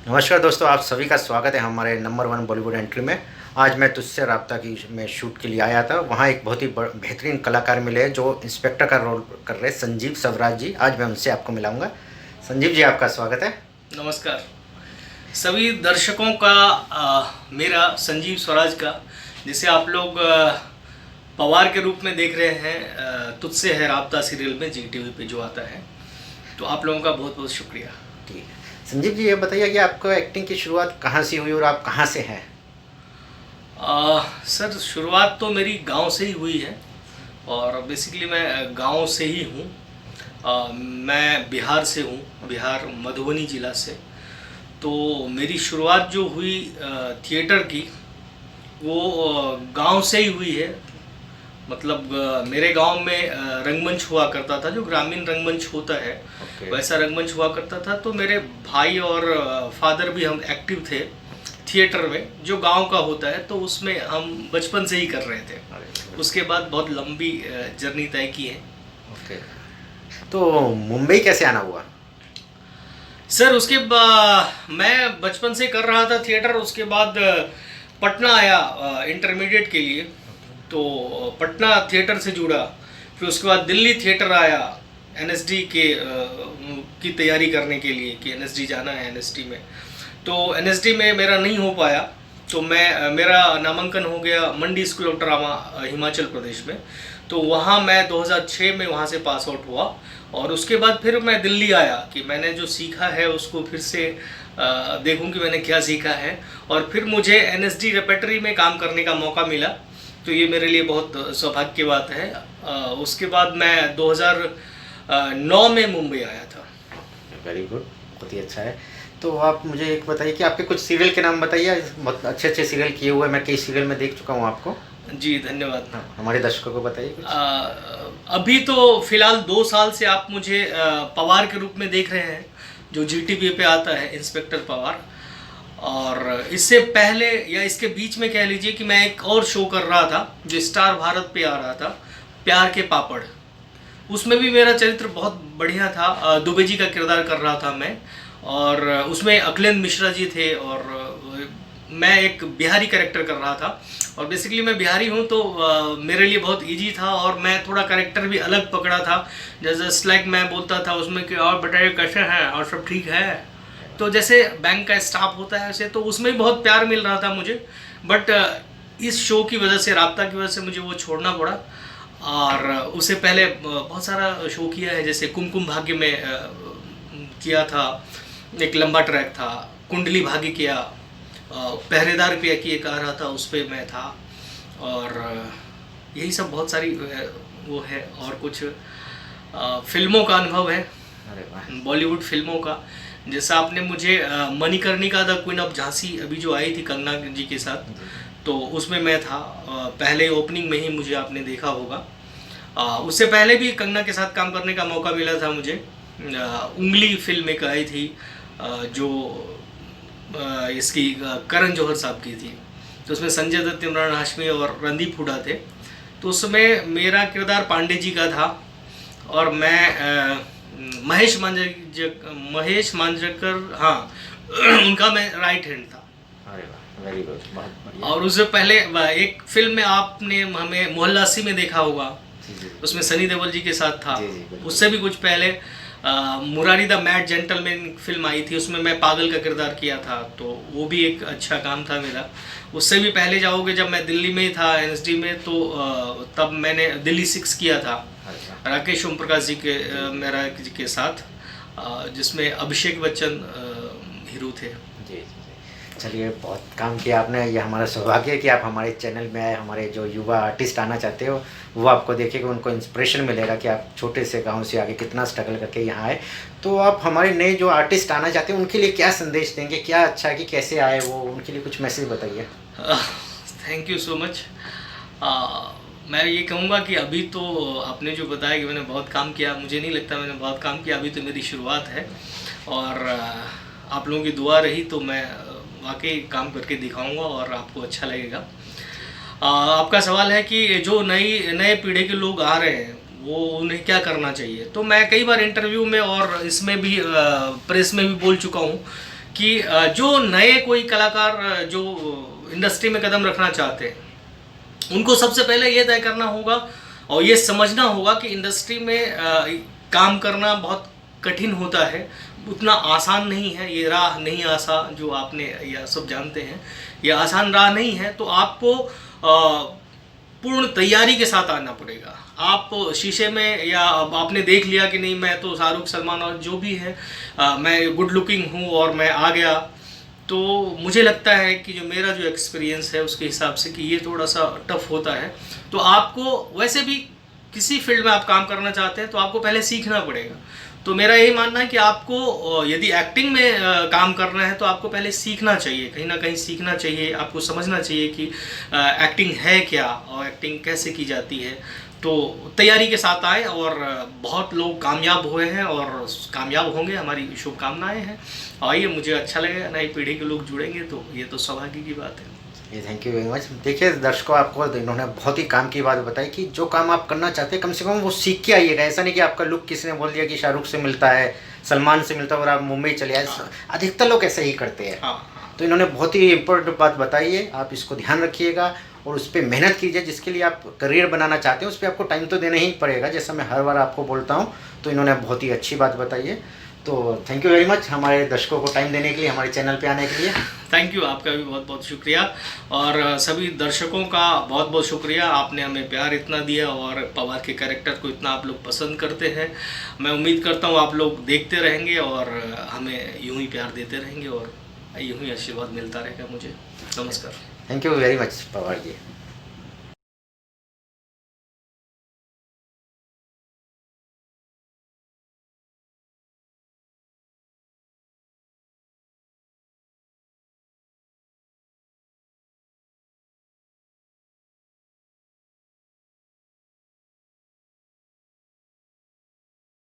नमस्कार दोस्तों, आप सभी का स्वागत है हमारे नंबर वन बॉलीवुड एंट्री में। आज मैं तुझसे राब्ता की में शूट के लिए आया था। वहाँ एक बहुत ही बेहतरीन कलाकार मिले हैं जो इंस्पेक्टर का रोल कर रहे हैं, संजीव स्वराज जी। आज मैं उनसे आपको मिलाऊंगा। संजीव जी, आपका स्वागत है। नमस्कार सभी दर्शकों का। मेरा संजीव स्वराज का, जिसे आप लोग पवार के रूप में देख रहे हैं, तुझसे है राब्ता सीरियल में जी टीवी पे जो आता है। तो आप लोगों का बहुत बहुत शुक्रिया। ठीक है संजीव जी, ये बताइए कि आपको एक्टिंग की शुरुआत कहाँ से हुई और आप कहाँ से हैं? सर, शुरुआत तो मेरी गांव से ही हुई है और बेसिकली मैं गांव से ही हूँ। मैं बिहार से हूँ, बिहार मधुबनी ज़िला से। तो मेरी शुरुआत जो हुई थिएटर की, वो गांव से ही हुई है। मतलब मेरे गांव में रंगमंच हुआ करता था, जो ग्रामीण रंगमंच होता है वैसा रंगमंच हुआ करता था। तो मेरे भाई और फादर भी हम एक्टिव थे थिएटर में, जो गांव का होता है। तो उसमें हम बचपन से ही कर रहे थे। उसके बाद बहुत लंबी जर्नी तय की है। ओके, तो मुंबई कैसे आना हुआ? सर, उसके बाद मैं बचपन से कर रहा था थिएटर। उसके बाद पटना आया इंटरमीडिएट के लिए, तो पटना थिएटर से जुड़ा। फिर उसके बाद दिल्ली थिएटर आया एनएसडी की तैयारी करने के लिए कि एनएसडी जाना है एनएसडी में। तो एनएसडी में मेरा नहीं हो पाया, तो मेरा नामांकन हो गया मंडी school of drama Himachal Pradesh में। तो वहाँ मैं 2006 में वहाँ से पास आउट हुआ। और उसके बाद फिर मैं दिल्ली आया कि मैंने जो सीखा है उसको फिर से देखूं कि मैंने क्या सीखा है। और फिर मुझे एनएसडी रेपेटरी में काम करने का मौका मिला, तो ये मेरे लिए बहुत सौभाग्य की बात है। उसके बाद मैं 2009 में मुंबई आया था। वेरी गुड, बहुत ही अच्छा है। तो आप मुझे एक बताइए कि आपके कुछ सीरियल के नाम बताइए। बहुत अच्छे अच्छे सीरियल किए हुए हैं, मैं कई सीरियल में देख चुका हूँ आपको। जी धन्यवाद। हमारे दर्शकों को बताइए कुछ। अभी तो फिलहाल 2 साल से आप मुझे पवार के रूप में देख रहे हैं, जो जीटीवी पे आता है, इंस्पेक्टर पवार। और इससे पहले या इसके बीच में कह लीजिए कि मैं एक और शो कर रहा था जो स्टार भारत पे आ रहा था, प्यार के पापड़। उसमें भी मेरा चरित्र बहुत बढ़िया था, दुबे जी का किरदार कर रहा था मैं। और उसमें अखिलेंद्र मिश्रा जी थे और मैं एक बिहारी कैरेक्टर कर रहा था। और बेसिकली मैं बिहारी हूँ, तो मेरे लिए बहुत इजी था। और मैं थोड़ा कैरेक्टर भी अलग पकड़ा था। जैसे लाइक मैं बोलता था उसमें कि और बताइए कैसे हैं और सब ठीक है। तो जैसे बैंक का स्टाफ होता है वैसे, तो उसमें भी बहुत प्यार मिल रहा था मुझे। बट इस शो की वजह से, राब्ता की वजह से मुझे वो छोड़ना पड़ा। और उससे पहले बहुत सारा शो किया है, जैसे कुमकुम भाग्य में किया था, एक लंबा ट्रैक था। कुंडली भाग्य किया, पहरेदार पे की एक आ रहा था, उस पर मैं था। और यही सब बहुत सारी वो है। और कुछ फिल्मों का अनुभव है, बॉलीवुड फिल्मों का। जैसा आपने मुझे Manikarnika the queen of Jhansi अभी जो आई थी कंगना जी के साथ, तो उसमें मैं था। पहले ओपनिंग में ही मुझे आपने देखा होगा। उससे पहले भी कंगना के साथ काम करने का मौका मिला था मुझे। उंगली फिल्म एक आई थी, जो इसकी करण जौहर साहब की थी। तो उसमें संजय दत्त, इमरान हाशमी और रणदीप हुड्डा थे। तो उसमें मेरा किरदार पांडे जी का था और मैं महेश मांजरेकर, हाँ उनका मैं राइट हैंड था। अरे वाह, वेरी गुड, बहुत बढ़िया। और उससे पहले एक फिल्म में आपने हमें मोहल्ला अस्सी में देखा होगा, उसमें सनी देओल जी के साथ था। उससे भी कुछ पहले Murari the mad gentleman film आई थी, उसमें मैं पागल का किरदार किया था। तो वो भी एक अच्छा काम था मेरा। उससे भी पहले जाओगे, जब मैं दिल्ली में ही था एनएसडी में, तो तब मैंने दिल्ली 6 किया था राकेश ओम प्रकाश जी के मेरा जी के साथ, जिसमें अभिषेक बच्चन हीरो थे। जी। चलिए, बहुत काम किया आपने। ये हमारा सौभाग्य है कि आप हमारे चैनल में आए। हमारे जो युवा आर्टिस्ट आना चाहते हो वो आपको देखेगा, उनको इंस्पिरेशन मिलेगा कि आप छोटे से गांव से आगे कितना स्ट्रगल करके यहाँ आए। तो आप हमारे नए जो आर्टिस्ट आना चाहते हैं उनके लिए क्या संदेश देंगे? क्या अच्छा कि कैसे आए वो, उनके लिए कुछ मैसेज बताइए। Thank you so much. मैं ये कहूँगा कि अभी तो आपने जो बताया कि मैंने बहुत काम किया, मुझे नहीं लगता मैंने बहुत काम किया। अभी तो मेरी शुरुआत है और आप लोगों की दुआ रही तो मैं वाकई काम करके दिखाऊंगा और आपको अच्छा लगेगा। आपका सवाल है कि जो नए पीढ़ी के लोग आ रहे हैं वो उन्हें क्या करना चाहिए। तो मैं कई बार इंटरव्यू में और इसमें भी प्रेस में भी बोल चुका हूँ कि जो नए कोई कलाकार जो इंडस्ट्री में कदम रखना चाहते हैं, उनको सबसे पहले ये तय करना होगा और ये समझना होगा कि इंडस्ट्री में काम करना बहुत कठिन होता है, उतना आसान नहीं है। ये राह नहीं आसान, जो आपने या सब जानते हैं, ये आसान राह नहीं है। तो आपको पूर्ण तैयारी के साथ आना पड़ेगा। आप शीशे में या आपने देख लिया कि नहीं मैं तो शाहरुख, सलमान और जो भी है मैं गुड लुकिंग हूँ और मैं आ गया, तो मुझे लगता है कि जो मेरा जो एक्सपीरियंस है उसके हिसाब से कि ये थोड़ा सा टफ होता है। तो आपको वैसे भी किसी फील्ड में आप काम करना चाहते हैं तो आपको पहले सीखना पड़ेगा। तो मेरा यही मानना है कि आपको यदि एक्टिंग में काम करना है तो आपको पहले सीखना चाहिए, कहीं ना कहीं सीखना चाहिए, आपको समझना चाहिए कि एक्टिंग है क्या और एक्टिंग कैसे की जाती है। तो तैयारी के साथ आए और बहुत लोग कामयाब हुए हैं और कामयाब होंगे, हमारी शुभकामनाएं हैं। आइए, मुझे अच्छा लगेगा नई पीढ़ी के लोग जुड़ेंगे तो ये तो सौभाग्य की बात है। ये थैंक यू वेरी मच। देखिए दर्शकों, आपको इन्होंने बहुत ही काम की बात बताई कि जो काम आप करना चाहते हैं कम से कम वो सीख के आइएगा। ऐसा नहीं कि आपका लुक किसी ने बोल दिया कि शाहरुख से मिलता है, सलमान से मिलता है और आप मुंबई चले आए। अधिकतर लोग ऐसे ही करते हैं। तो इन्होंने बहुत ही इम्पोर्टेंट बात बताई है, आप इसको ध्यान रखिएगा और उस पर मेहनत कीजिए। जिसके लिए आप करियर बनाना चाहते हैं उस पर आपको टाइम तो देना ही पड़ेगा, जैसा मैं हर बार आपको बोलता हूँ। तो इन्होंने बहुत ही अच्छी बात बताई है। तो थैंक यू वेरी मच हमारे दर्शकों को टाइम देने के लिए, हमारे चैनल पे आने के लिए। थैंक यू, आपका भी बहुत बहुत शुक्रिया और सभी दर्शकों का बहुत बहुत शुक्रिया। आपने हमें प्यार इतना दिया और पवार के कैरेक्टर को इतना आप लोग पसंद करते हैं। मैं उम्मीद करता हूँ आप लोग देखते रहेंगे और हमें यूं ही प्यार देते रहेंगे और यूं ही आशीर्वाद मिलता रहेगा मुझे। नमस्कार। Thank you very much Pawar ji.